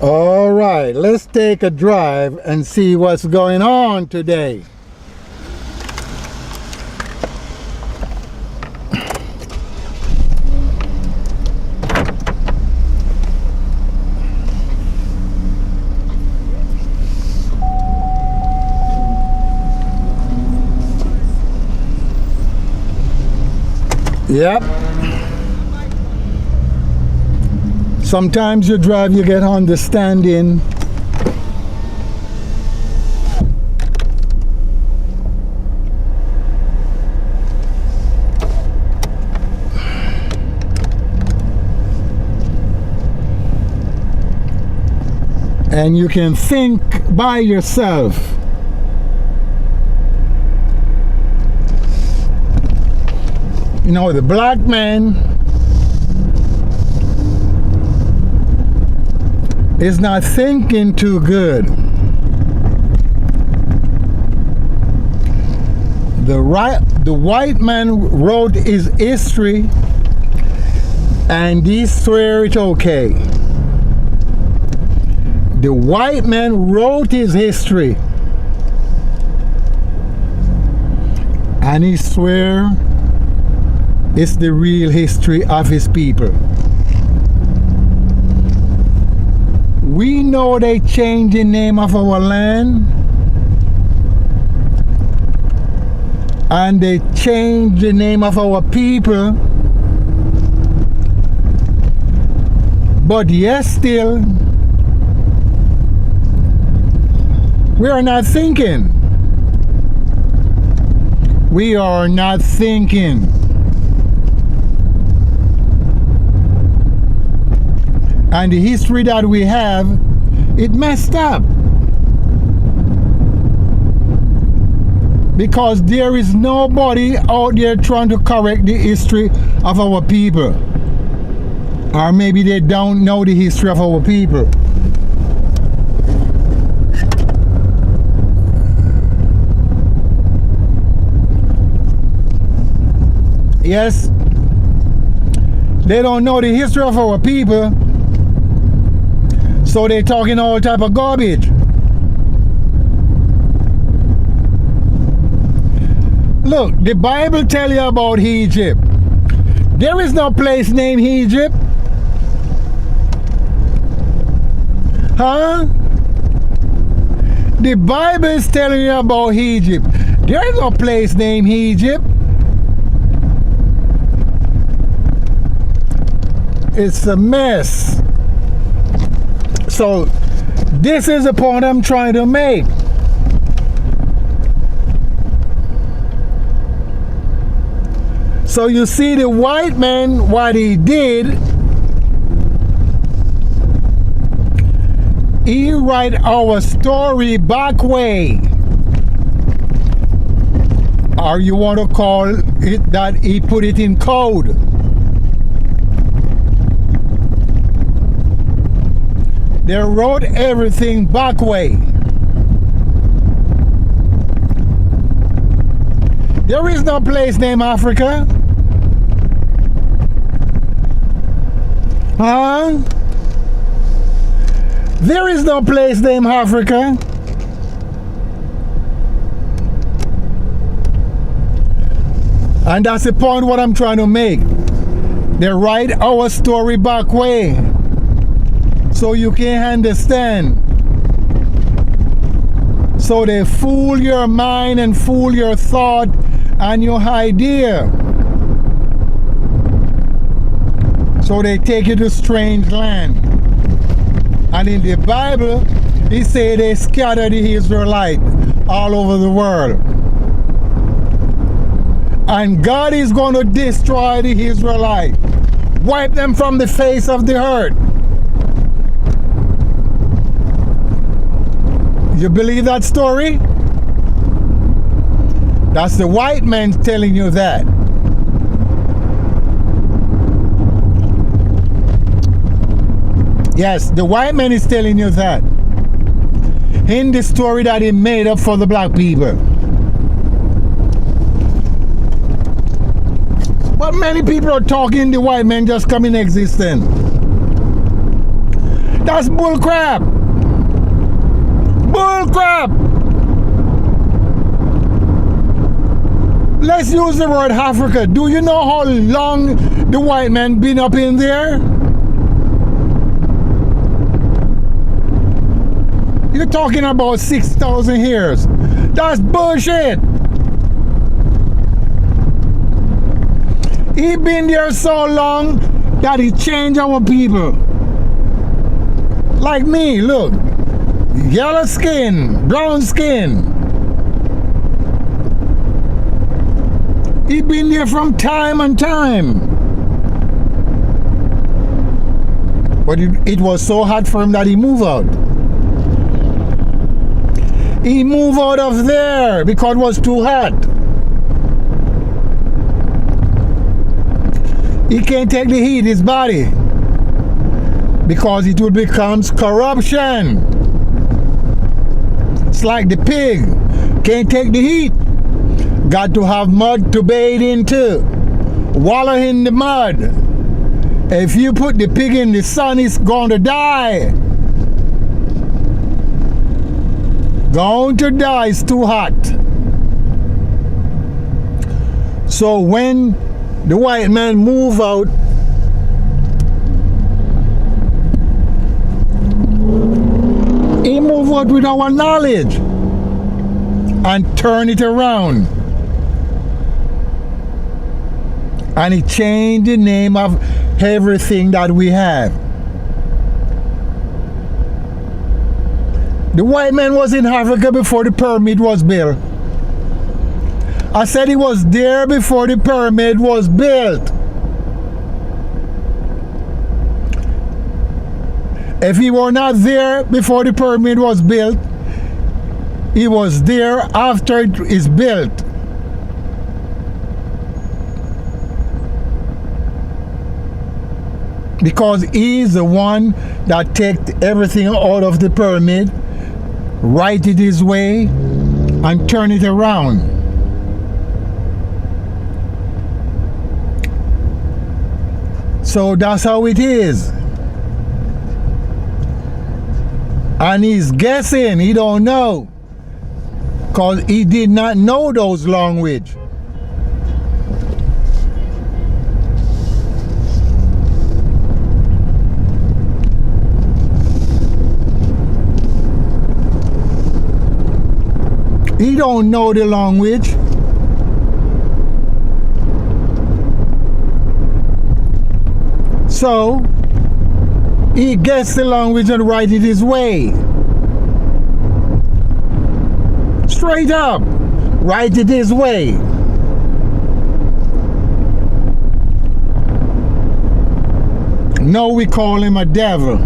All right, let's take a drive and see what's going on today. Yep. Sometimes you drive, you get understanding. And you can think by yourself. You know, the black man is not thinking too good. The white man wrote his history and he swear it okay. The white man wrote his history and he swear it's the real history of his people. We know they changed the name of our land and they changed the name of our people, but yet still we are not thinking. We are not thinking. And the history that we have, it messed up. Because there is nobody out there trying to correct the history of our people. Or maybe they don't know the history of our people. Yes, they don't know the history of our people. So they're talking all type of garbage. Look, the Bible tell you about Egypt. There is no place named Egypt. Huh? The Bible is telling you about Egypt. There is no place named Egypt. It's a mess. So this is the point I'm trying to make. So you see the white man, what he did, he write our story back way. Or you want to call it that he put it in code. They wrote everything back way. There is no place named Africa. Huh? There is no place named Africa. And that's the point what I'm trying to make. They write our story back way. So you can understand. So they fool your mind and fool your thought and your idea. So they take you to strange land. And in the Bible, he say they scatter the Israelites all over the world. And God is going to destroy the Israelites. Wipe them from the face of the earth. You believe that story? That's the white man telling you that. Yes, the white man is telling you that. In the story that he made up for the black people. But many people are talking the white man just come in existence. That's bull crap. Bull crap. Let's use the word Africa. Do you know how long the white man been up in there? You're talking about 6,000 years. That's bullshit. He been there so long that he changed our people. Like me, look. Yellow skin, brown skin. He been there from time and time. But it was so hot for him that he moved out. He moved out of there because it was too hot. He can't take the heat, his body, because it will become corruption. It's like the pig, can't take the heat. Got to have mud to bathe into. Wallow in the mud. If you put the pig in the sun, it's going to die. Going to die, it's too hot. So when the white man move out, he move out with our knowledge and turn it around. And he changed the name of everything that we have. The white man was in Africa before the pyramid was built. I said he was there before the pyramid was built. If he were not there before the pyramid was built, he was there after it is built. Because he's the one that took everything out of the pyramid, write it his way, and turn it around. So that's how it is. And he's guessing, he don't know. Because he did not know those language. He don't know the language. So he gets the language and write it his way. Straight up, write it his way. No, we call him a devil.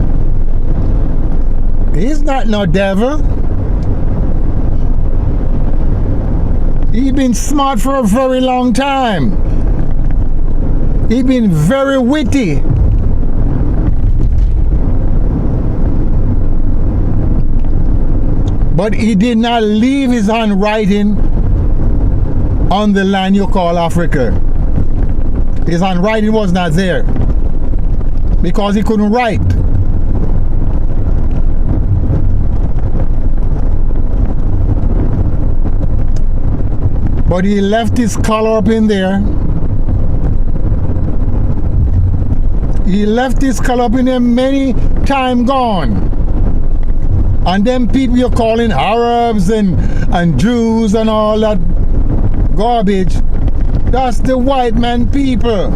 He's not no devil. He's been smart for a very long time. He's been very witty. But he did not leave his handwriting on the land you call Africa. His handwriting was not there because he couldn't write. But he left his color up in there. He left his color up in there many time gone. And them people you're calling Arabs and Jews and all that garbage, that's the white man people.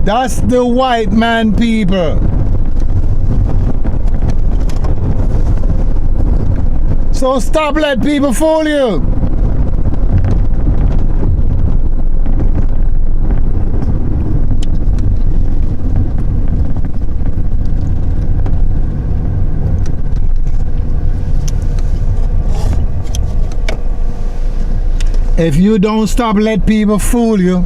That's the white man people. So stop letting people fool you. If you don't stop letting people fool you,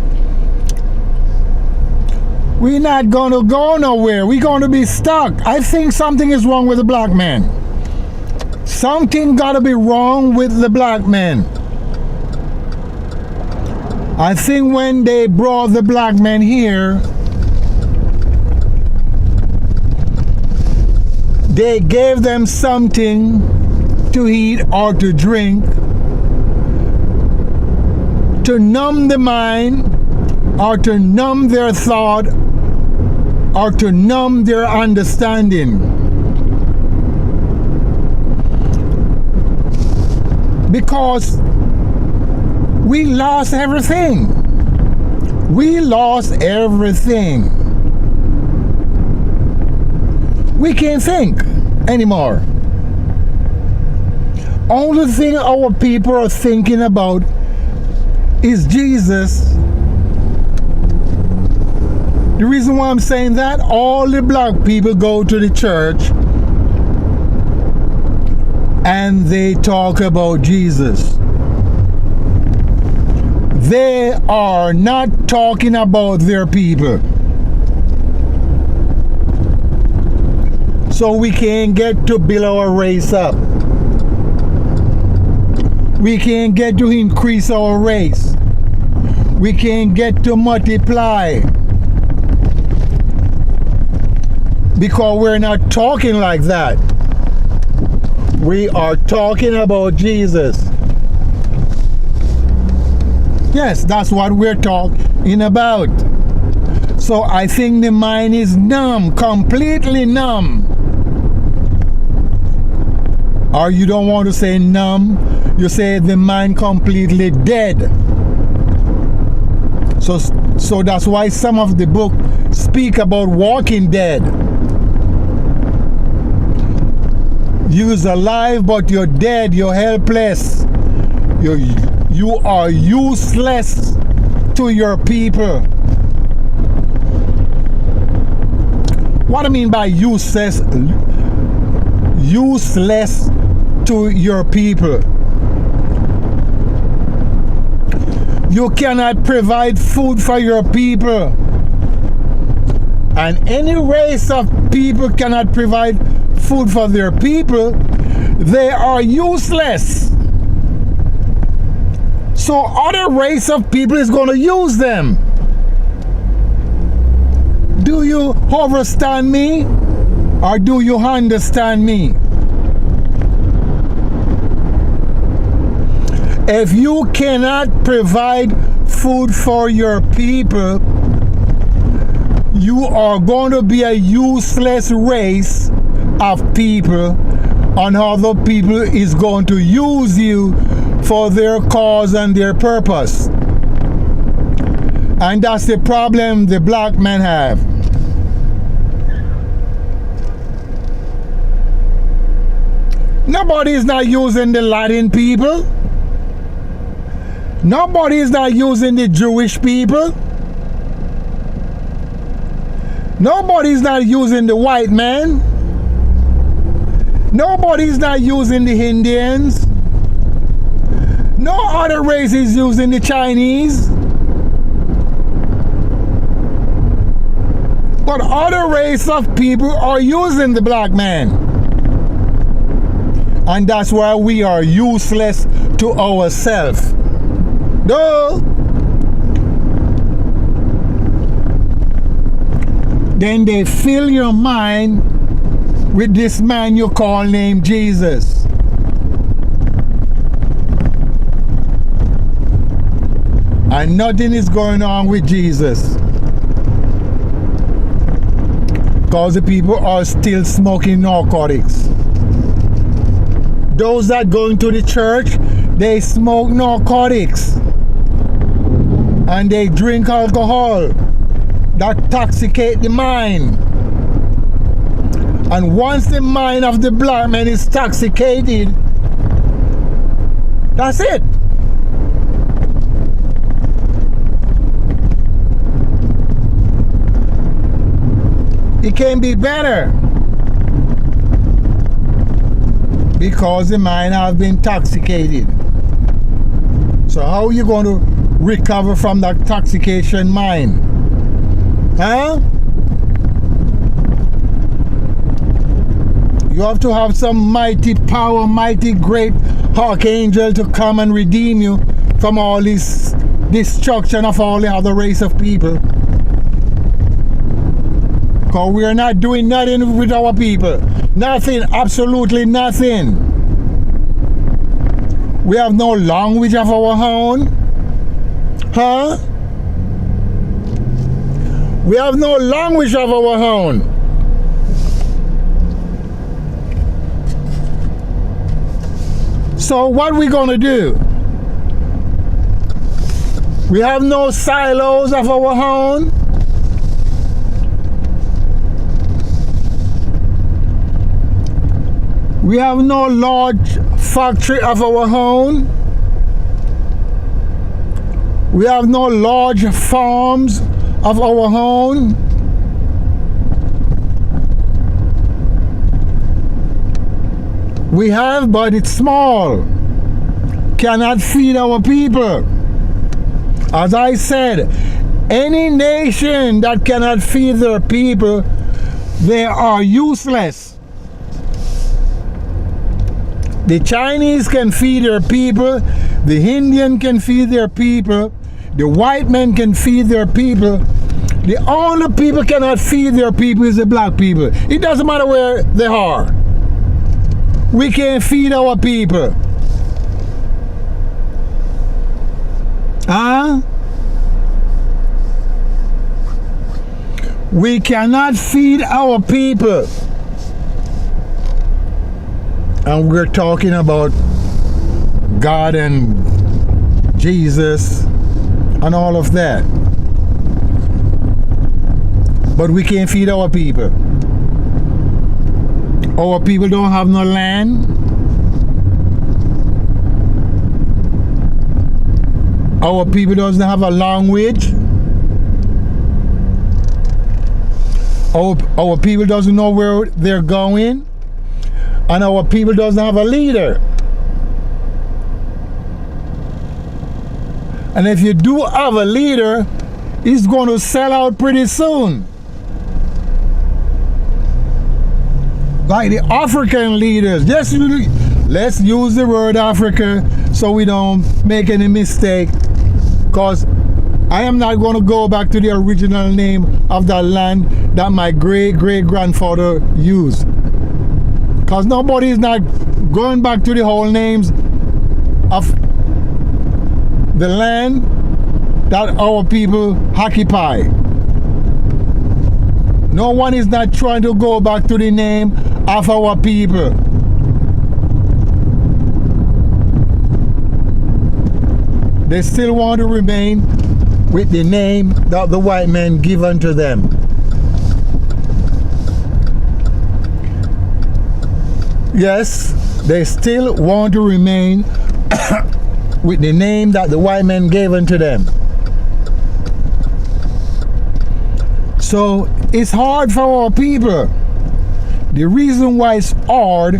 we're not going to go nowhere. We're going to be stuck. I think something is wrong with the black man. Something got to be wrong with the black man. I think when they brought the black man here, they gave them something to eat or to drink to numb the mind or to numb their thought or to numb their understanding. Because we lost everything. We lost everything. We can't think anymore. Only thing our people are thinking about is Jesus. The reason why I'm saying that, all the black people go to the church and they talk about Jesus. They are not talking about their people. So we can't get to build our race up. We can't get to increase our race. We can't get to multiply. Because we're not talking like that. We are talking about Jesus. Yes, that's what we're talking about. So I think the mind is numb, completely numb. Or you don't want to say numb, you say the mind completely dead. So that's why some of the book speak about walking dead. You're alive, but you're dead, you're helpless. You are useless to your people. What I mean by useless? Useless to your people. You cannot provide food for your people. And any race of people cannot provide food for their people. They are useless. So other race of people is going to use them. Do you understand me? Or do you understand me? If you cannot provide food for your people, you are going to be a useless race of people, and other people is going to use you for their cause and their purpose. And that's the problem the black men have. Nobody is not using the Latin people. Nobody is not using the Jewish people. Nobody is not using the white man. Nobody is not using the Indians. No other race is using the Chinese. But other race of people are using the black man. And that's why we are useless to ourselves. No. Then they fill your mind with this man you call named Jesus. And nothing is going on with Jesus. Because the people are still smoking narcotics. Those that go into the church, they smoke narcotics. And they drink alcohol that intoxicate the mind. And once the mind of the black man is intoxicated, that's it. It can be better. Because the mind has been intoxicated. So how are you going to recover from that intoxication mind? Huh? You have to have some mighty power, mighty great archangel to come and redeem you from all this destruction of all the other race of people. Because we are not doing nothing with our people. Nothing, absolutely nothing. We have no language of our own. Huh? We have no language of our own. So what we gonna do? We have no silos of our own. We have no large factory of our own. We have no large farms of our own. We have, but it's small. Cannot feed our people. As I said, any nation that cannot feed their people, they are useless. The Chinese can feed their people, the Indian can feed their people, the white men can feed their people. The only people cannot feed their people is the black people. It doesn't matter where they are. We can't feed our people. Huh? We cannot feed our people. And we're talking about God and Jesus and all of that. But we can't feed our people. Our people don't have no land. Our people doesn't have a language. Our people doesn't know where they're going. And our people doesn't have a leader. And if you do have a leader, he's going to sell out pretty soon. Like the African leaders. Just let's use the word Africa so we don't make any mistake. Because I am not going to go back to the original name of that land that my great-great-grandfather used. Because nobody is not going back to the whole names of the land that our people occupy. No one is not trying to go back to the name of our people. They still want to remain with the name that the white man given to them. Yes, they still want to remain with the name that the white man gave unto them. So it's hard for our people. The reason why it's hard,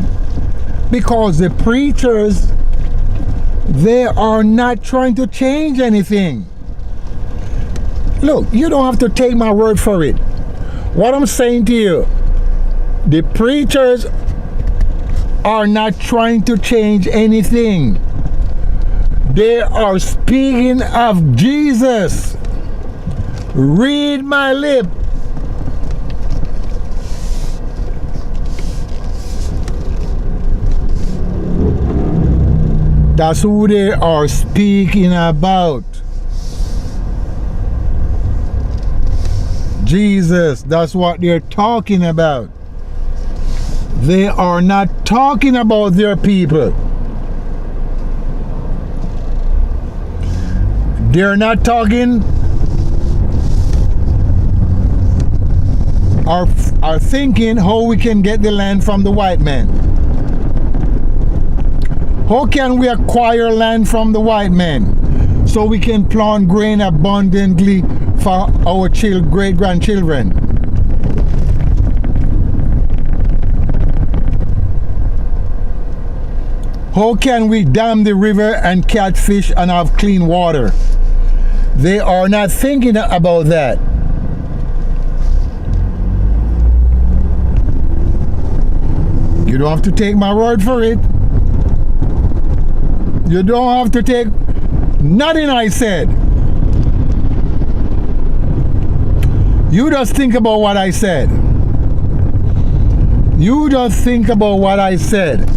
because the preachers, they are not trying to change anything. Look, you don't have to take my word for it. What I'm saying to you, the preachers are not trying to change anything. They are speaking of Jesus. Read my lip. That's who they are speaking about. Jesus, that's what they're talking about. They are not talking about their people. They're not talking or thinking how we can get the land from the white man. How can we acquire land from the white man so we can plant grain abundantly for our great-grandchildren? How can we dam the river and catch fish and have clean water? They are not thinking about that. You don't have to take my word for it. You don't have to take nothing I said. You just think about what I said. You just think about what I said.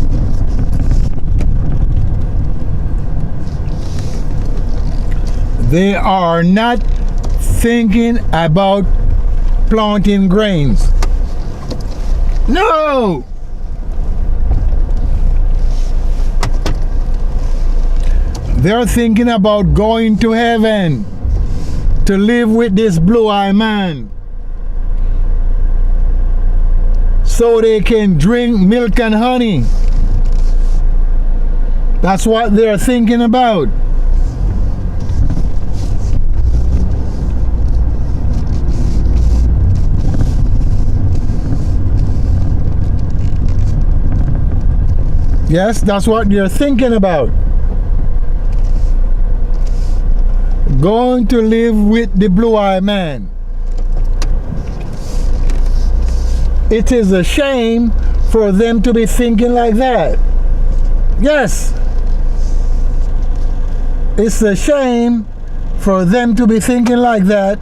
They are not thinking about planting grains. No! They're thinking about going to heaven to live with this blue-eyed man so they can drink milk and honey. That's what they're thinking about. Yes, that's what you're thinking about. Going to live with the blue-eyed man. It is a shame for them to be thinking like that. Yes. It's a shame for them to be thinking like that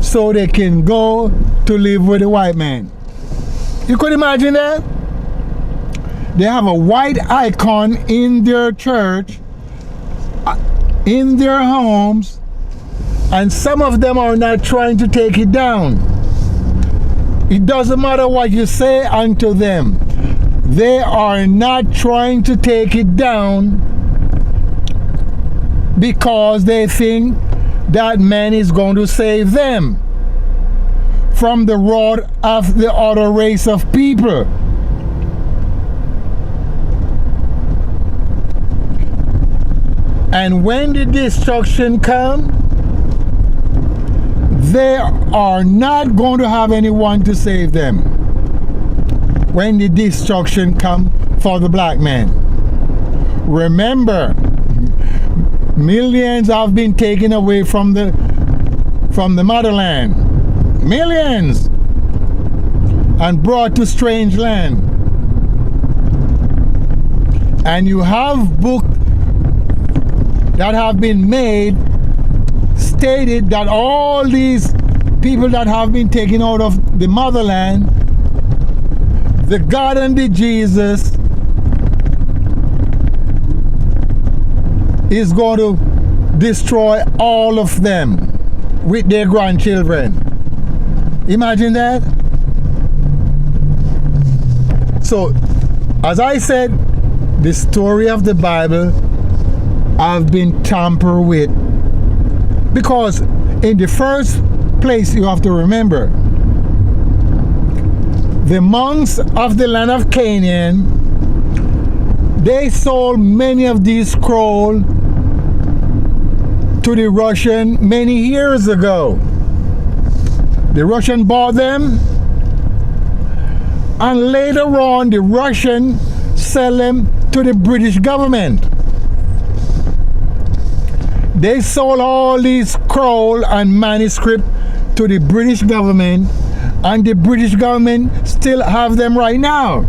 so they can go to live with the white man. You could imagine that? They have a white icon in their church, in their homes, and some of them are not trying to take it down. It doesn't matter what you say unto them. They are not trying to take it down because they think that man is going to save them from the wrath of the other race of people. And when the destruction comes, they are not going to have anyone to save them. When the destruction comes for the black man. Remember, millions have been taken away from the motherland. Millions! And brought to strange land. And you have books that have been made stated that all these people that have been taken out of the motherland, the God and the Jesus is going to destroy all of them with their grandchildren. Imagine that. So, as I said, the story of the Bible have been tampered with, because in the first place you have to remember, the monks of the land of Canaan, they sold many of these scrolls to the Russian many years ago. The Russian bought them, and later on the Russian sell them to the British government. They sold all these scrolls and manuscripts to the British government, and the British government still have them right now.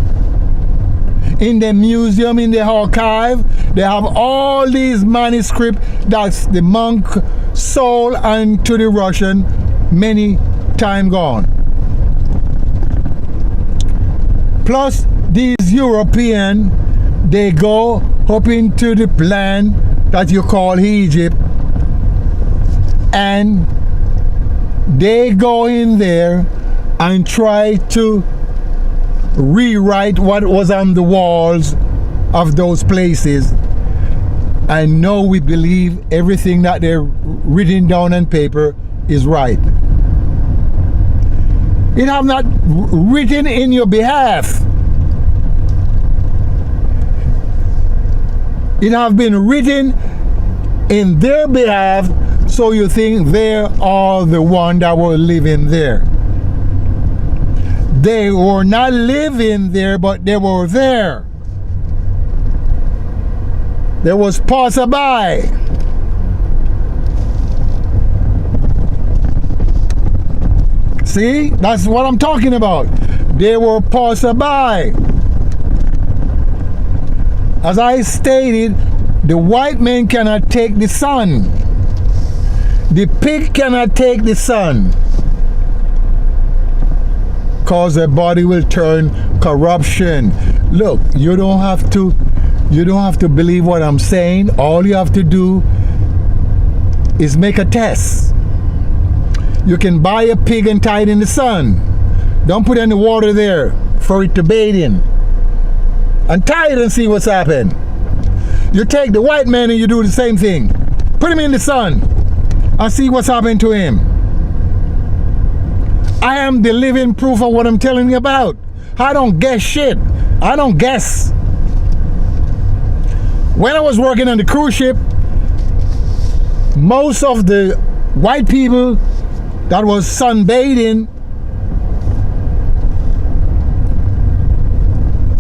In the museum, in the archive, they have all these manuscripts that the monk sold and to the Russian many time gone. Plus these European, they go up into the land that you call Egypt, and they go in there and try to rewrite what was on the walls of those places, and now we believe everything that they're written down on paper is right. It have not written in your behalf. It have been written in their behalf, so you think they are the one that were living there. They were not living there, but they were there. There was passerby. See, that's what I'm talking about. They were passerby. As I stated, the white man cannot take the sun. The pig cannot take the sun. cause the body will turn corruption. Look, you don't have to believe what I'm saying. All you have to do is make a test. You can buy a pig and tie it in the sun. Don't put any water there for it to bathe in. And tie it and see what's happened. You take the white man and you do the same thing. Put him in the sun and see what's happened to him. I am the living proof of what I'm telling you about. I don't guess shit. I don't guess. When I was working on the cruise ship, most of the white people that was sunbathing,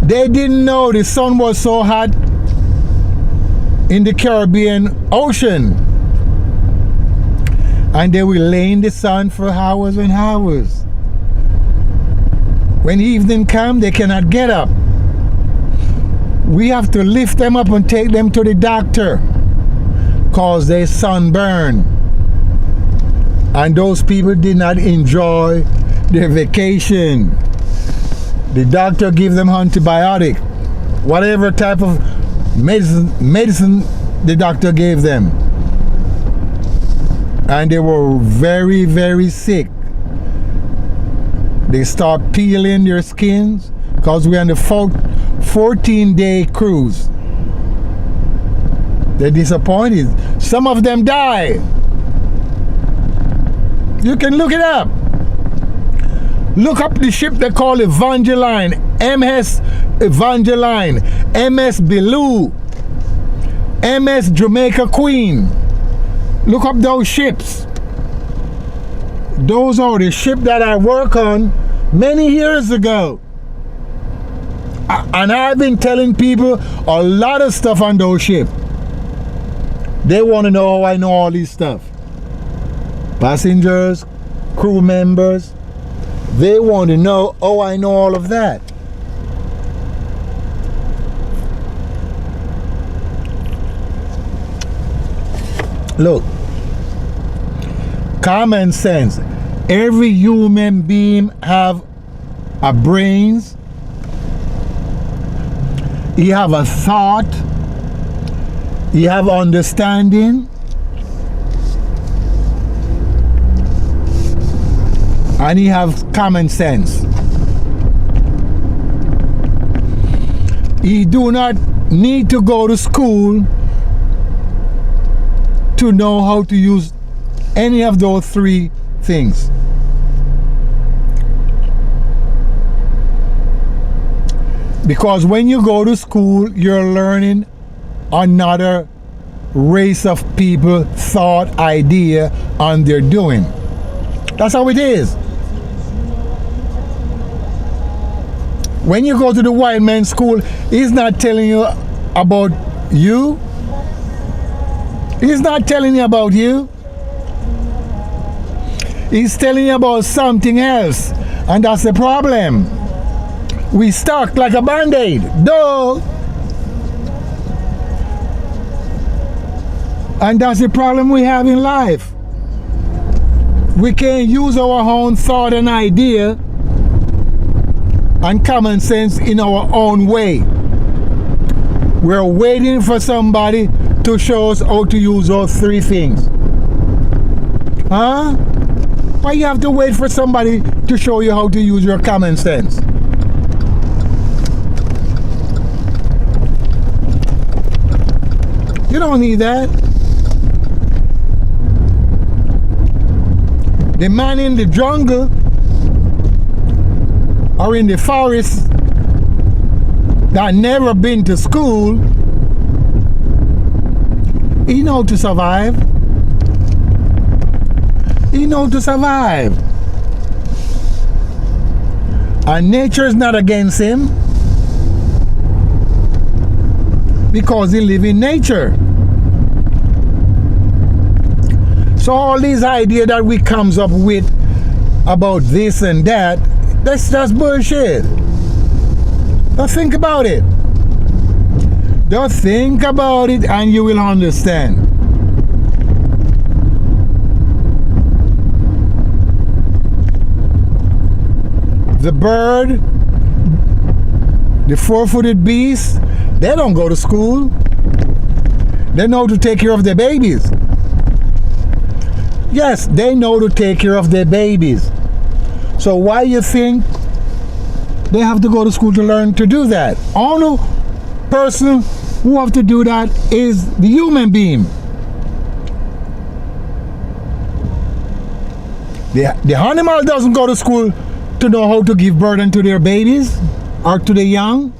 they didn't know the sun was so hot in the Caribbean Ocean. And they will lay in the sun for hours and hours. When evening comes, they cannot get up. We have to lift them up and take them to the doctor because they sunburn. And those people did not enjoy their vacation. The doctor gave them antibiotic, whatever type of medicine the doctor gave them. And they were very, very sick. They start peeling their skins because we're on the 14-day cruise. They're disappointed. Some of them die. You can look it up. Look up the ship they call Evangeline, MS Evangeline, MS Bellew, MS Jamaica Queen. Look up those ships. Those are the ships that I work on many years ago. And I've been telling people a lot of stuff on those ships. They want to know how I know all this stuff. Passengers, crew members, they want to know how I know all of that. Look, common sense. Every human being have a brains. He have a thought. He have understanding. And he have common sense. He do not need to go to school to know how to use any of those three things. Because when you go to school, you're learning another race of people, thought, idea, and their doing. That's how it is. When you go to the white man's school, he's not telling you about you. He's not telling you about you. He's telling you about something else. And that's the problem. We stuck like a band-aid. Duh. And that's the problem we have in life. We can't use our own thought and idea and common sense in our own way. We're waiting for somebody to show us how to use those three things. Huh? Why you have to wait for somebody to show you how to use your common sense? You don't need that. The man in the jungle or in the forest that never been to school, he know to survive. He know to survive. And nature is not against him because he live in nature. So all these ideas that we comes up with about this and that, that's just bullshit. Don't think about it. Don't think about it and you will understand. the bird, the four-footed beast, they don't go to school. They know to take care of their babies. Yes, they know to take care of their babies. So why you think they have to go to school to learn to do that? Only person who have to do that is the human being. The animal doesn't go to school to know how to give birth to their babies or to the young.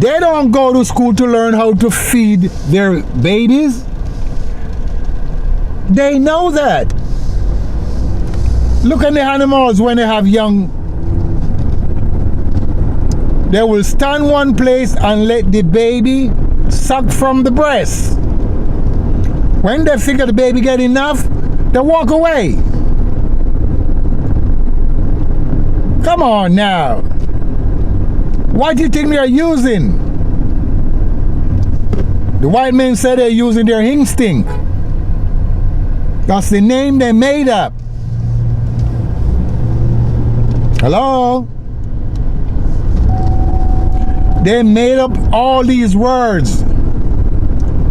They don't go to school to learn how to feed their babies. They know that. Look at the animals when they have young. They will stand one place and let the baby suck from the breast. When they figure the baby get enough, they walk away. Come on now. What do you think they are using? The white men said they're using their instinct. That's the name they made up. Hello? They made up all these words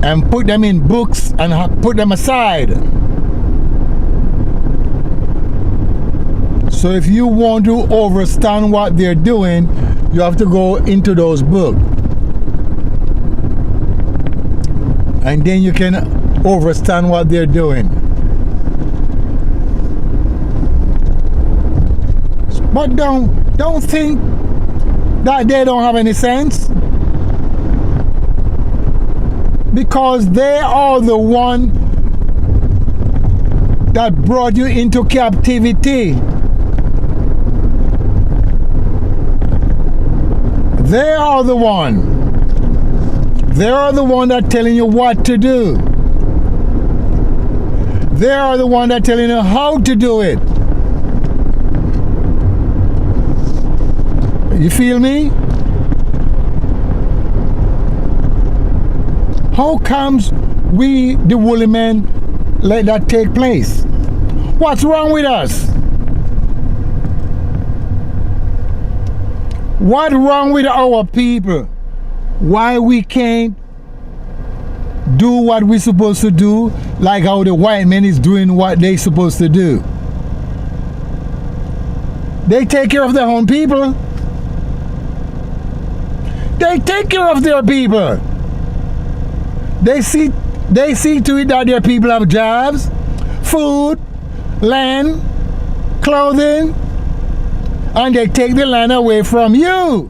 and put them in books and put them aside. So if you want to understand what they're doing, you have to go into those books. And then you can understand what they're doing. But don't think that they don't have any sense. Because they are the one that brought you into captivity. They are the one. They are the one that telling you what to do. They are the one that telling you how to do it. You feel me? How comes we, the woolly men, let that take place? What's wrong with us? What's wrong with our people? Why we can't do what we're supposed to do, like how the white man is doing what they're supposed to do? They take care of their own people. They take care of their people. They see to it that their people have jobs, food, land, clothing, and they take the land away from you.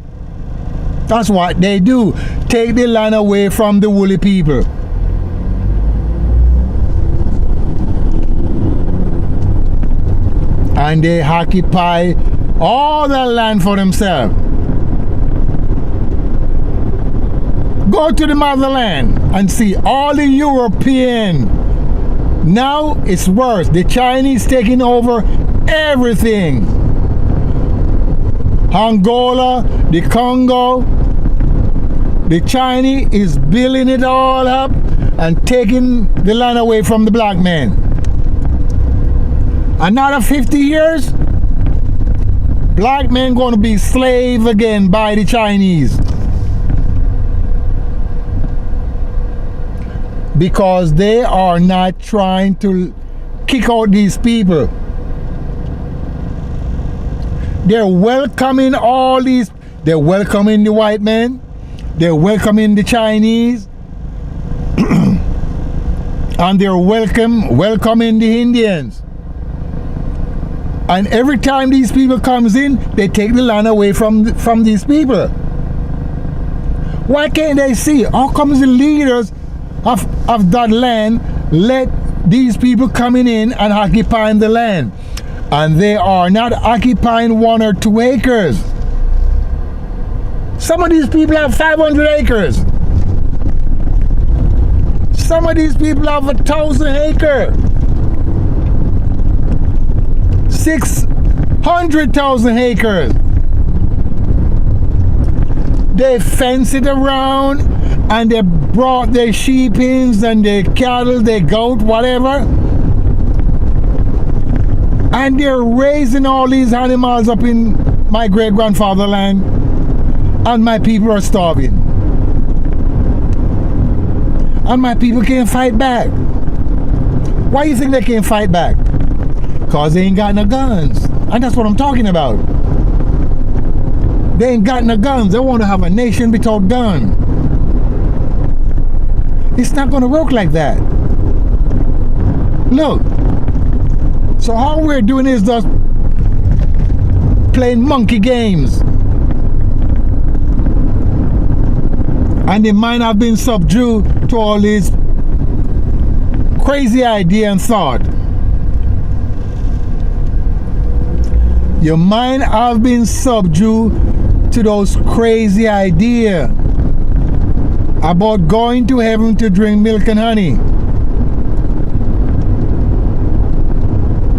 That's what they do. Take the land away from the woolly people. And they occupy all the land for themselves. Go to the motherland and see all the European. Now it's worse. The Chinese taking over everything. Angola, the Congo, the Chinese is building it all up and taking the land away from the black man. Another 50 years, black men going to be slave again by the Chinese. Because they are not trying to kick out these people. They're welcoming all these. They're welcoming the white men. They're welcoming the Chinese. And they're welcoming the Indians. And every time these people comes in, they take the land away from these people. Why can't they see? How comes the leaders of that land let these people coming in and occupying the land? And they are not occupying 1 or 2 acres. Some of these people have 500 acres. Some of these people have 1,000 acres. 600,000 acres. They fence it around and they brought their sheep in and their cattle, their goat, whatever. And they're raising all these animals up in my great-grandfather land, and my people are starving. And my people can't fight back. Why do you think they can't fight back? Because they ain't got no guns. And that's what I'm talking about. They ain't got no guns. They want to have a nation without guns. It's not going to work like that. Look. So all we're doing is just playing monkey games. And the mind have been subdued to all this crazy idea and thought. Your mind have been subdued to those crazy ideas about going to heaven to drink milk and honey.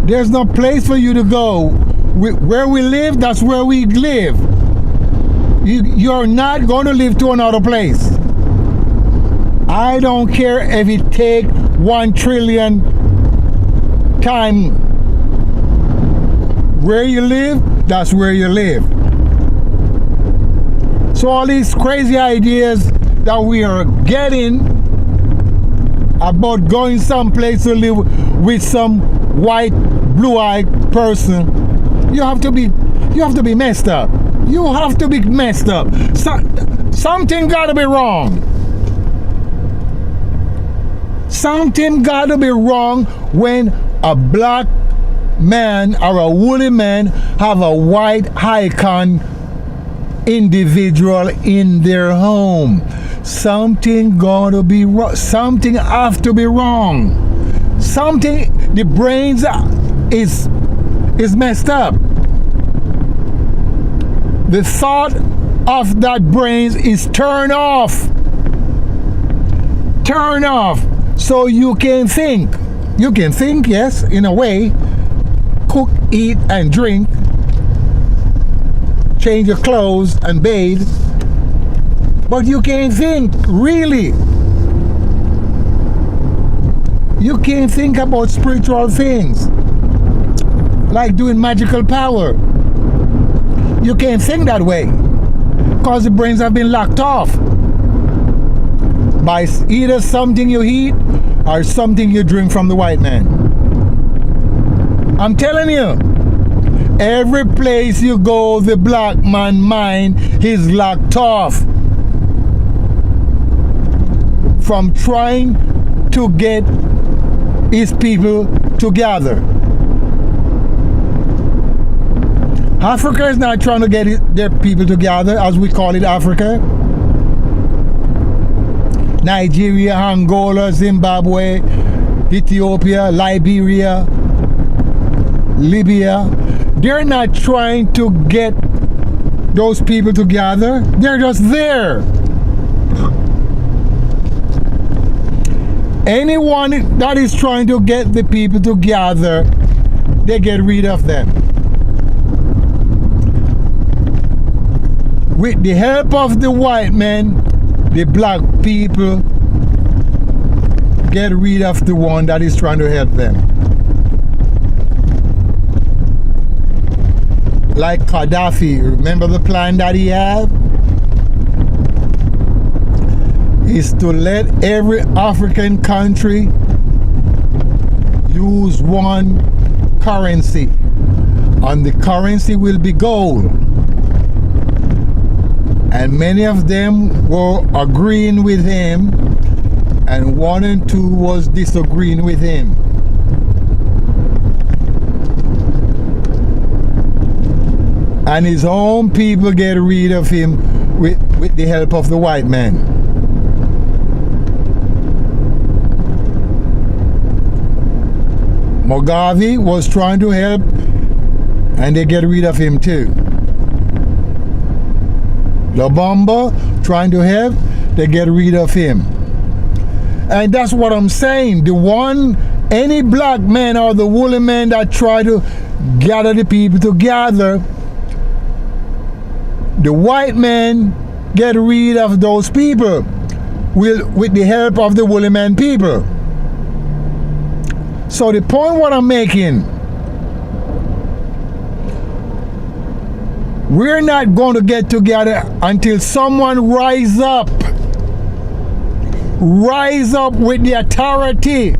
There's no place for you to go. Where we live, that's where we live. You're not going to live to another place. I don't care if it takes 1 trillion times. Where you live, that's where you live. So all these crazy ideas that we are getting about going someplace to live with some white, blue-eyed person, you have to be messed up. You have to be messed up. Something gotta be wrong. Something gotta be wrong when a black man or a woolly man have a white icon individual in their home. Something gotta be wrong. Something have to be wrong. Something, the brains is messed up. The thought of that brains is turned off. Turn off. So you can think. You can think, yes, in a way. Cook, eat, and drink. Change your clothes and bathe. But you can't think, really. You can't think about spiritual things. Like doing magical power. You can't think that way. Because the brains have been locked off. By either something you eat or something you drink from the white man. I'm telling you, every place you go, the black man mind is locked off from trying to get his people together. Africa is not trying to get their people together, as we call it Africa. Nigeria, Angola, Zimbabwe, Ethiopia, Liberia, Libya. They're not trying to get those people together. They're just there. Anyone that is trying to get the people together, they get rid of them. With the help of the white men, the black people get rid of the one that is trying to help them. Like Gaddafi, remember the plan that he had? Is to let every African country use one currency, and the currency will be gold. And many of them were agreeing with him, and 1 and 2 was disagreeing with him. And his own people get rid of him with the help of the white man. Mugabe was trying to help, and they get rid of him too. Lobamba trying to help, they get rid of him. And that's what I'm saying. The one, any black man or the woolly man that try to gather the people together, the white man get rid of those people with the help of the woolly man people. So the point what I'm making, We're not going to get together until someone rise up with the authority.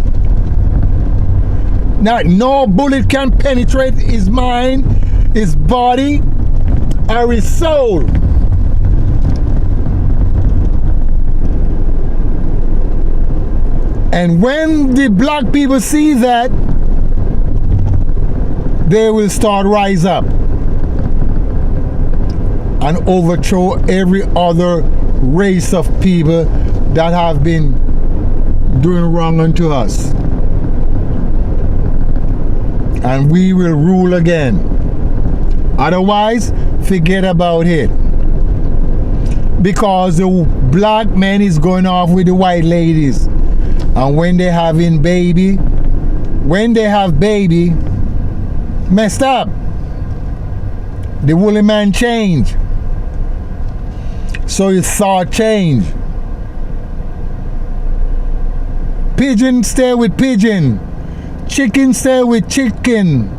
Not no bullet can penetrate his mind, his body, or his soul. And when the black people see that, they will start rise up and overthrow every other race of people that have been doing wrong unto us. And we will rule again. Otherwise, forget about it. Because the black man is going off with the white ladies. And when they have baby, messed up. The woolly man change. So his thought change. Pigeon stay with pigeon. Chicken stay with chicken.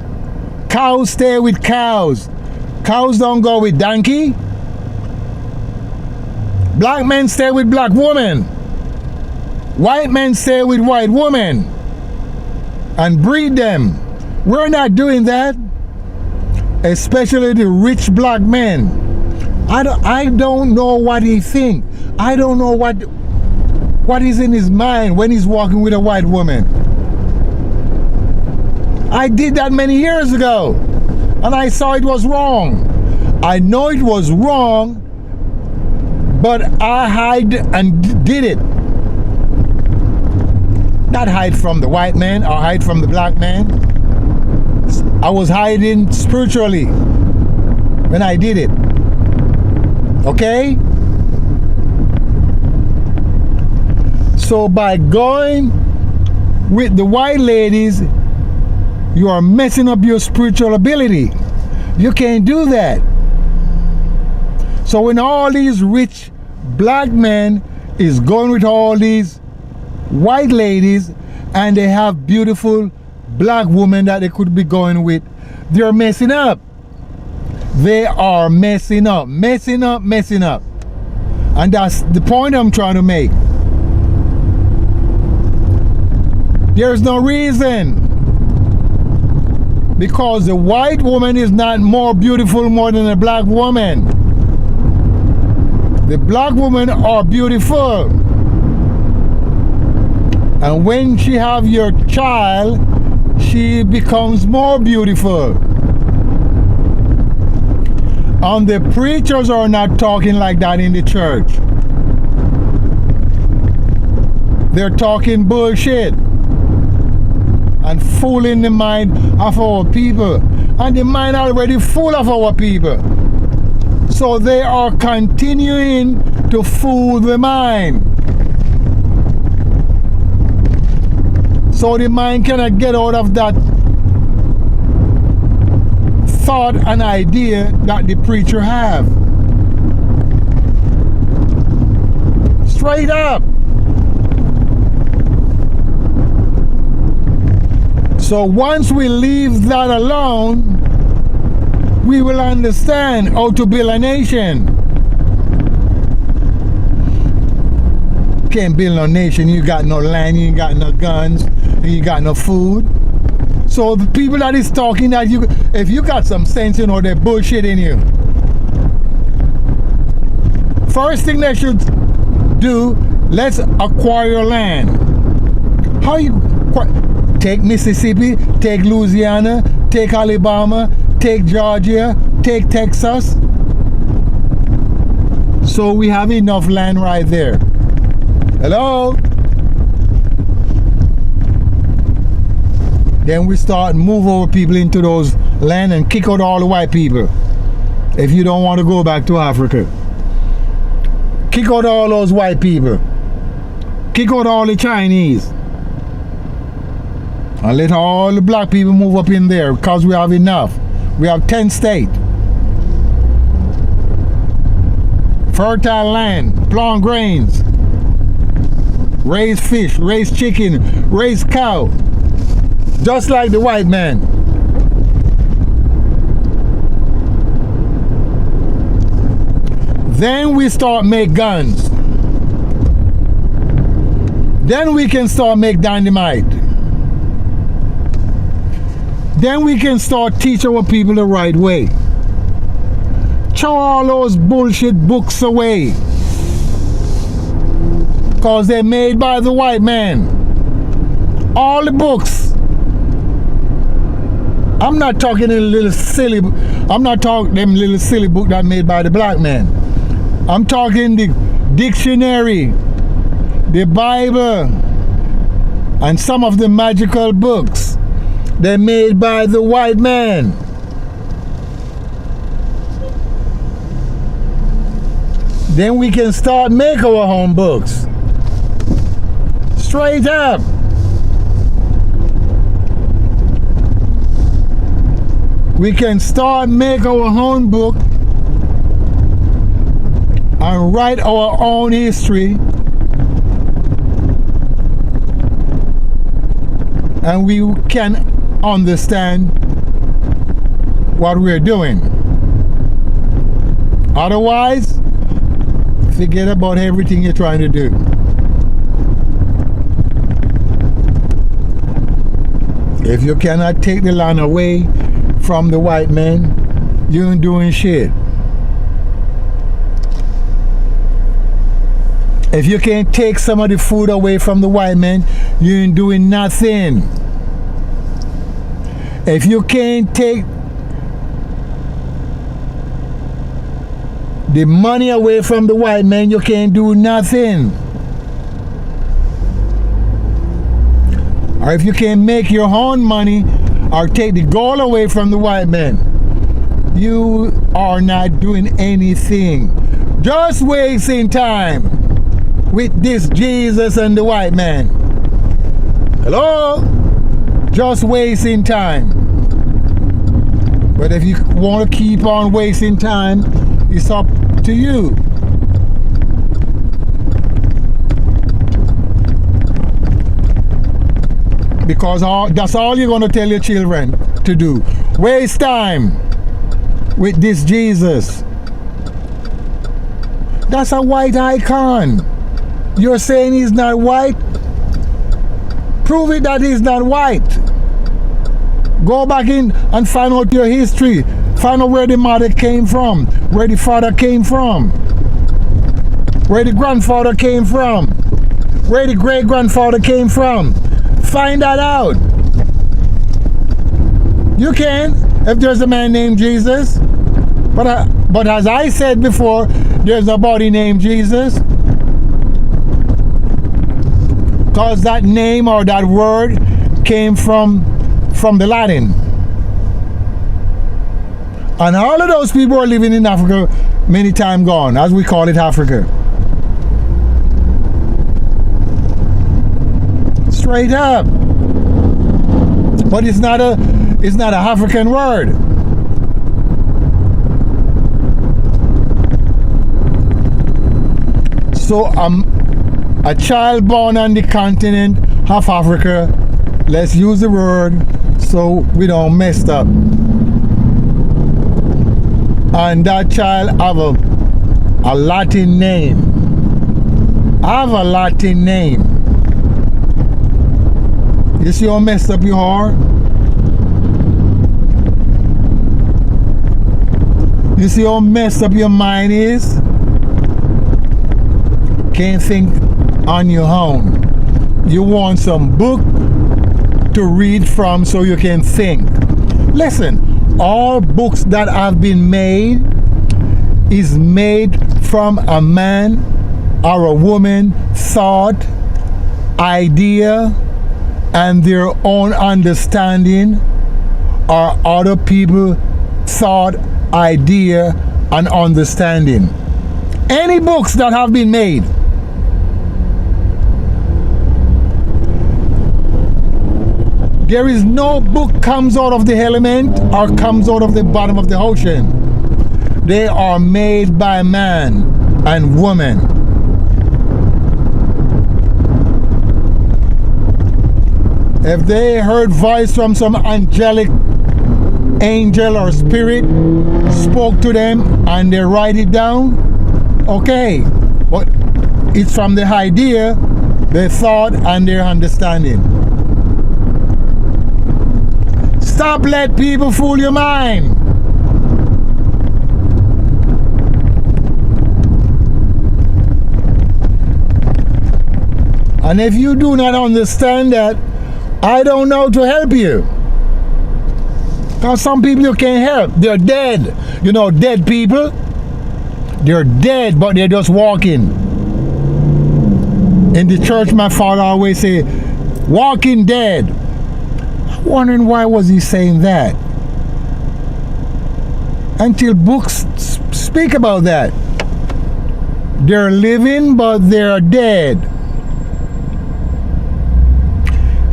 Cows stay with cows. Cows don't go with donkey. Black men stay with black women. White men stay with white women and breed them. We're not doing that. Especially the rich black men. I don't know what he thinks. I don't know what is in his mind when he's walking with a white woman. I did that many years ago, and I saw it was wrong. I know it was wrong, but I hide and did it. Not hide from the white man or hide from the black man. I was hiding spiritually when I did it. Okay? So by going with the white ladies, you are messing up your spiritual ability. You can't do that. So when all these rich black men is going with all these white ladies and they have beautiful black women that they could be going with, they're messing up. They are messing up. And that's the point I'm trying to make. There's no reason. Because the white woman is not more beautiful more than a black woman. The black women are beautiful. And when she have your child, she becomes more beautiful. And the preachers are not talking like that in the church. They're talking bullshit and fooling the mind of our people. And the mind already full of our people. So they are continuing to fool the mind. So the mind cannot get out of that thought and idea that the preacher have. Straight up. So once we leave that alone, we will understand how to build a nation. Can't build no nation. You got no land, you ain't got no guns, you got no food. So the people that is talking that if you got some sense, you know they're bullshitting you. First thing they should do, let's acquire land. How you take Mississippi, take Louisiana, take Alabama, take Georgia, take Texas. So we have enough land right there. Hello? Then we start move over people into those land and kick out all the white people. If you don't want to go back to Africa. Kick out all those white people. Kick out all the Chinese. And let all the black people move up in there because we have enough. We have 10 states. Fertile land, plant grains. Raise fish, raise chicken, raise cow. Just like the white man. Then we start make guns. Then we can start make dynamite. Then we can start teach our people the right way. Throw all those bullshit books away. Because they're made by the white man. All the books. I'm not talking them little silly book that made by the black man. I'm talking the dictionary, the Bible, and some of the magical books. They're made by the white man. Then we can start make our own books. Straight up. We can start make our own book and write our own history, and we can understand what we're doing. Otherwise, forget about everything you're trying to do. If you cannot take the land away from the white man, you ain't doing shit. If you can't take some of the food away from the white man, you ain't doing nothing. If you can't take the money away from the white man, you can't do nothing. Or if you can't make your own money or take the gold away from the white man, you are not doing anything. Just wasting time with this Jesus and the white man. Hello? Just wasting time. But if you want to keep on wasting time, it's up to you. Because that's all you're going to tell your children to do. Waste time with this Jesus. That's a white icon. You're saying he's not white? Prove it that he's not white. Go back in and find out your history. Find out where the mother came from, where the father came from, where the grandfather came from, where the great-grandfather came from. Find that out. You can, if there's a man named Jesus. But as I said before, there's nobody named Jesus. Because that name or that word came from the Latin. And all of those people are living in Africa many times gone, as we call it Africa. Straight up. But it's not a African word. So a child born on the continent of Africa, let's use the word so we don't mess up. And that child have a Latin name. Have a Latin name. You see how messed up you are? You see how messed up your mind is? Can't think on your own. You want some book to read from so you can think. Listen, all books that have been made is made from a man or a woman thought, idea, and their own understanding, or other people thought, idea, and understanding. Any books that have been made. There is no book comes out of the element or comes out of the bottom of the ocean. They are made by man and woman. If they heard voice from some angelic angel or spirit spoke to them and they write it down, Okay, but it's from the idea, their thought, and their understanding. Stop let people fool your mind. And if you do not understand that, I don't know to help you. Because some people you can't help. They're dead. You know, dead people, they're dead, but they're just walking. In the church, my father always say, walking dead. I'm wondering why was he saying that? Until books speak about that. They're living, but they're dead.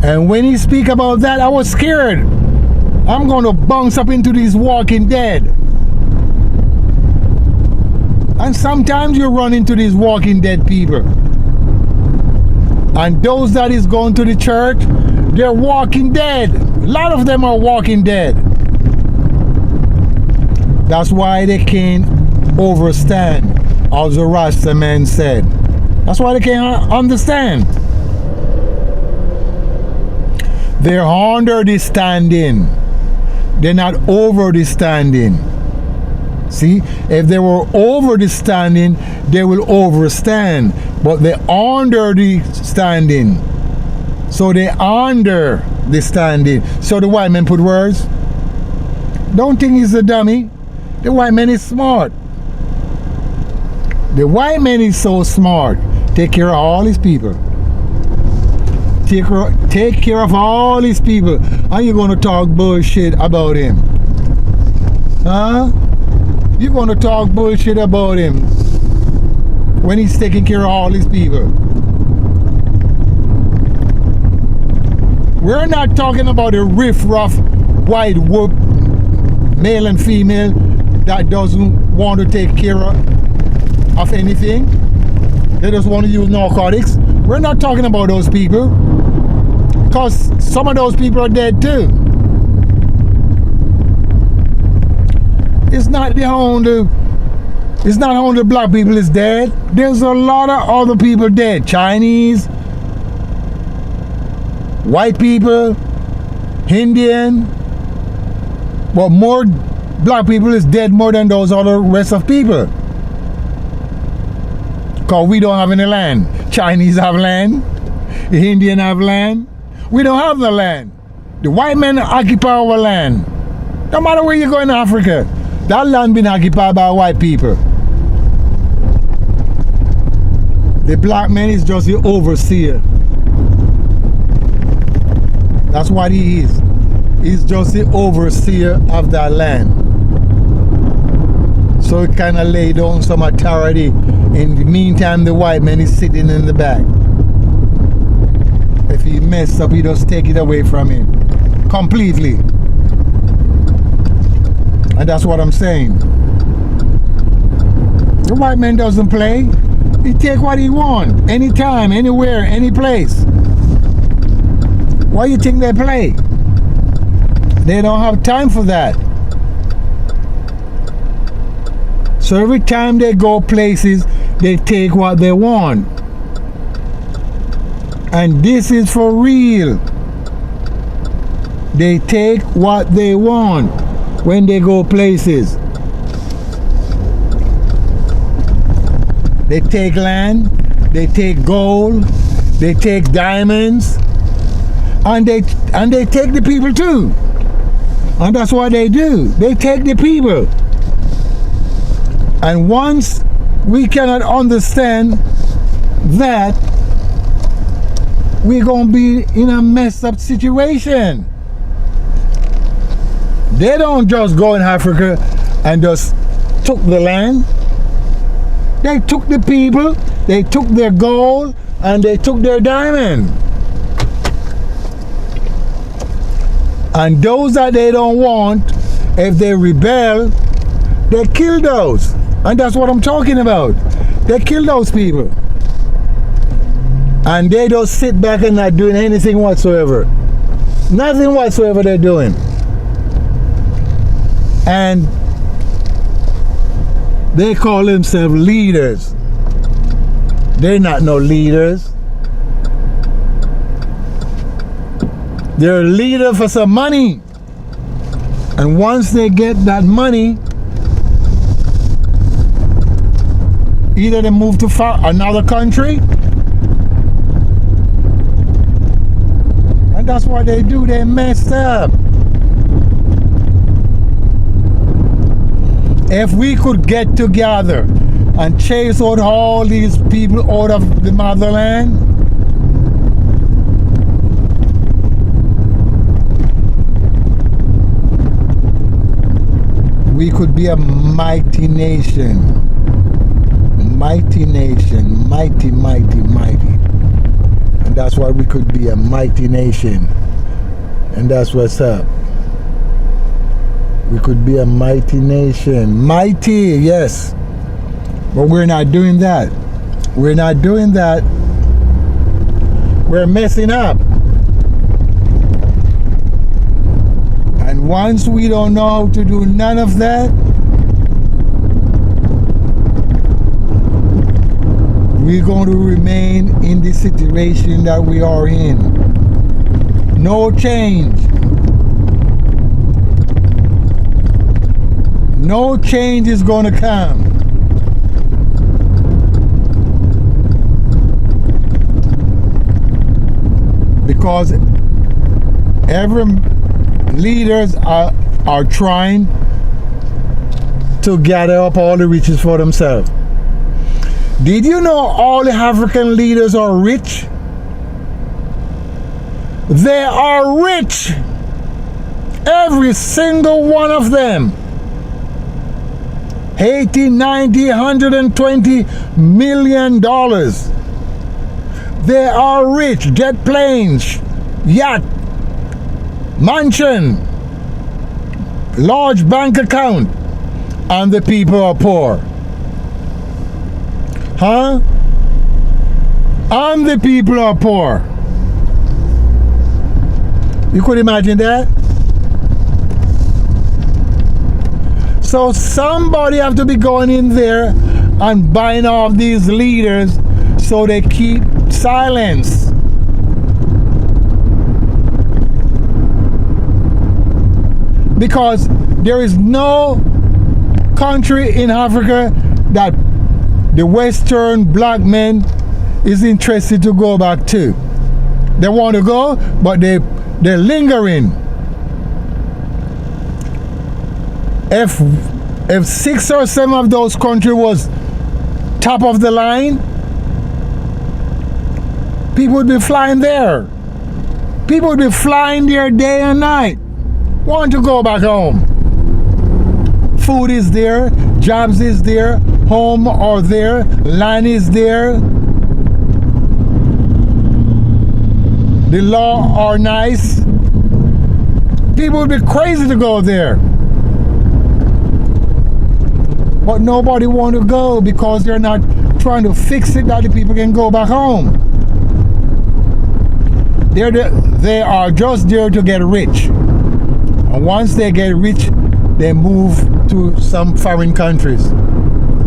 And when he speak about that, I was scared. I'm going to bounce up into these walking dead. And sometimes you run into these walking dead people. And those that is going to the church, they're walking dead. A lot of them are walking dead. That's why they can't overstand, as the Rasta man said. That's why they can't understand. They're under the standing. They're not over the standing. See, if they were over the standing, they will overstand. But they're under the standing. So they're under the standing. So the white man put words. Don't think he's a dummy. The white man is smart. The white man is so smart. Take care of all his people. Take care of all these people, and you're going to talk bullshit about him. Huh? You're going to talk bullshit about him when he's taking care of all these people. We're not talking about a riff-raff white whoop, male and female, that doesn't want to take care of anything. They just want to use narcotics. We're not talking about those people, because some of those people are dead too. It's not only black people is dead. There's a lot of other people dead. Chinese, white people, Indian. But more black people is dead more than those other rest of people. Because we don't have any land. Chinese have land. The Indian have land. We don't have the land. The white men occupy our land. No matter where you go in Africa, that land been occupied by white people. The black man is just the overseer. That's what he is. He's just the overseer of that land. So it kind of lay down some authority. In the meantime, the white man is sitting in the back. If he messed up, he just take it away from him completely. And that's what I'm saying. The white man doesn't play. He take what he want, anytime, anywhere, any place. Why you think they play? They don't have time for that. So every time they go places, they take what they want. And this is for real. They take what they want when they go places. They take land, they take gold, they take diamonds, and they take the people too. And that's what they do. They take the people. And once we cannot understand that, we're going to be in a messed up situation. They don't just go in Africa and just took the land. They took the people, they took their gold, and they took their diamond. And those that they don't want, if they rebel, they kill those. And that's what I'm talking about. They kill those people. And they just sit back and not doing anything whatsoever. Nothing whatsoever they're doing. And They call themselves leaders. They're not no leaders. They're a leader for some money. And once they get that money, either they move to another country, and that's what they do. They messed up. If we could get together and chase out all these people out of the motherland, we could be a mighty nation. Mighty nation. Mighty, mighty, mighty. And that's why we could be a mighty nation. And that's what's up. We could be a mighty nation. Mighty, yes. But we're not doing that. We're not doing that. We're messing up. And once we don't know how to do none of that, we're going to remain in the situation that we are in. No change. No change is going to come. Because every leaders are trying to gather up all the riches for themselves. Did you know all the African leaders are rich? They are rich. Every single one of them. 80, 90, 120 million dollars. They are rich. Jet planes, yacht, mansion, large bank account, and the people are poor. Huh? And the people are poor. You could imagine that? So somebody have to be going in there and buying off these leaders so they keep silence. Because there is no country in Africa that the Western black men is interested to go back to. They want to go, but they're lingering. If 6 or 7 of those countries was top of the line, people would be flying there. People would be flying there day and night. Want to go back home. Food is there, jobs is there, home are there, land is there. The law are nice. People would be crazy to go there. But nobody want to go because they're not trying to fix it that the people can go back home. They are just there to get rich. And once they get rich, they move to some foreign countries.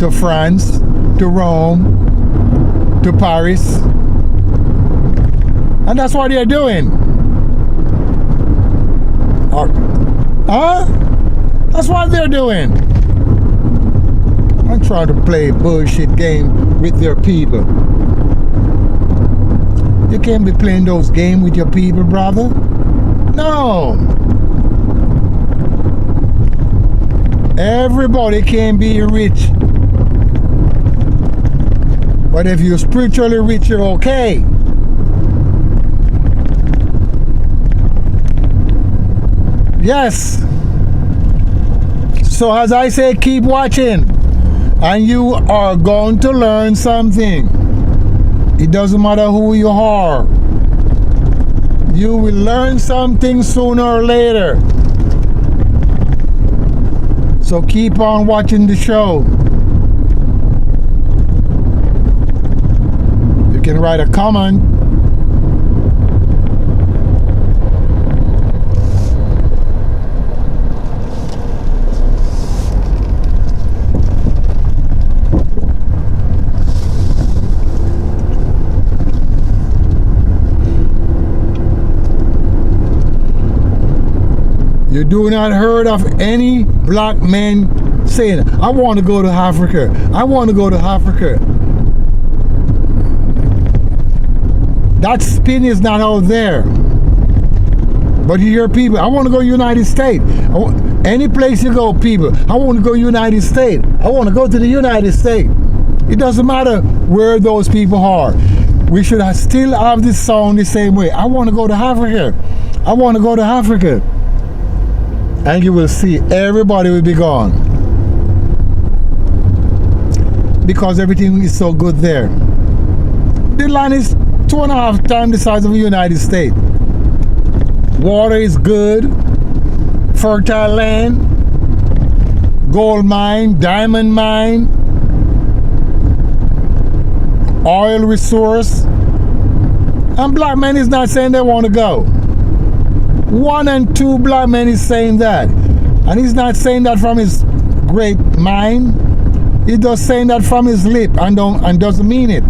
To France, to Rome, to Paris. And that's what they're doing. Huh? That's what they're doing. I'm trying to play a bullshit game with their people. You can't be playing those games with your people, brother. No. Everybody can be rich. But if you're spiritually rich, you're okay. Yes. So as I say, keep watching. And you are going to learn something. It doesn't matter who you are. You will learn something sooner or later. So keep on watching the show. You can write a comment. You do not heard of any black men saying, I want to go to Africa. I want to go to Africa. That spin is not out there. But you hear people, I want to go United States. Any place you go, people, I want to go United States. I want to go to the United States. It doesn't matter where those people are. We should still have this sound the same way. I want to go to Africa. I want to go to Africa. And you will see everybody will be gone. Because everything is so good there. The land is 2.5 times the size of the United States. Water is good, fertile land, gold mine, diamond mine, oil resource. And black men is not saying they want to go. 1 and 2 black men is saying that. And he's not saying that from his great mind. He's just saying that from his lip and doesn't mean it.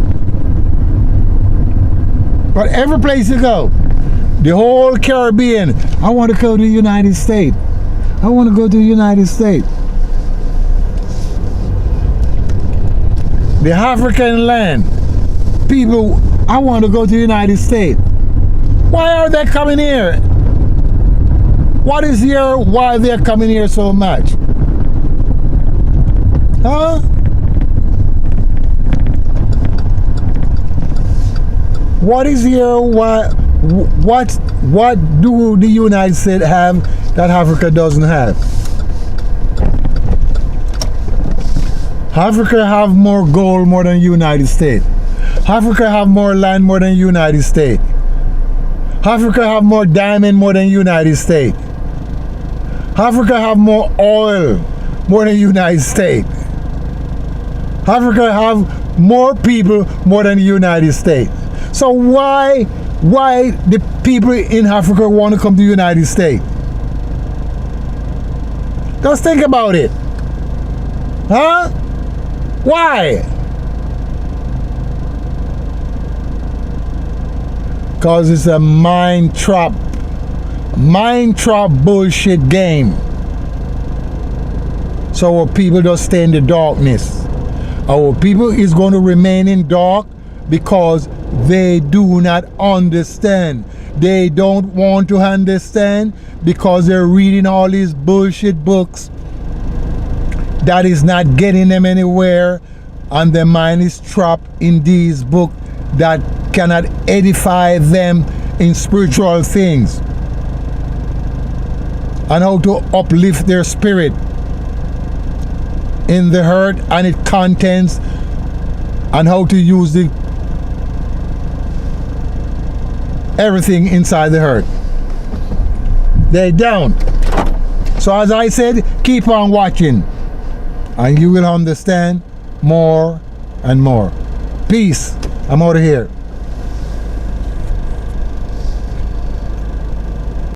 But every place you go, the whole Caribbean, I want to go to the United States. I want to go to the United States. The African land, people, I want to go to the United States. Why are they coming here? What is here? Why are they coming here so much? Huh? What is here? What do the United States have that Africa doesn't have? Africa have more gold more than the United States. Africa have more land more than the United States. Africa have more diamond more than the United States. Africa have more oil more than the United States. Africa have more people more than the United States. So why the people in Africa want to come to the United States? Just think about it. Huh? Why? Because it's a mind trap bullshit game. So our people just stay in the darkness. Our people is going to remain in dark because they do not understand. They don't want to understand because they're reading all these bullshit books that is not getting them anywhere, and their mind is trapped in these books that cannot edify them in spiritual things and how to uplift their spirit in the hurt and its contents, and how to use everything inside the hurt. They're down. So as I said, keep on watching and you will understand more and more. Peace. I'm out of here.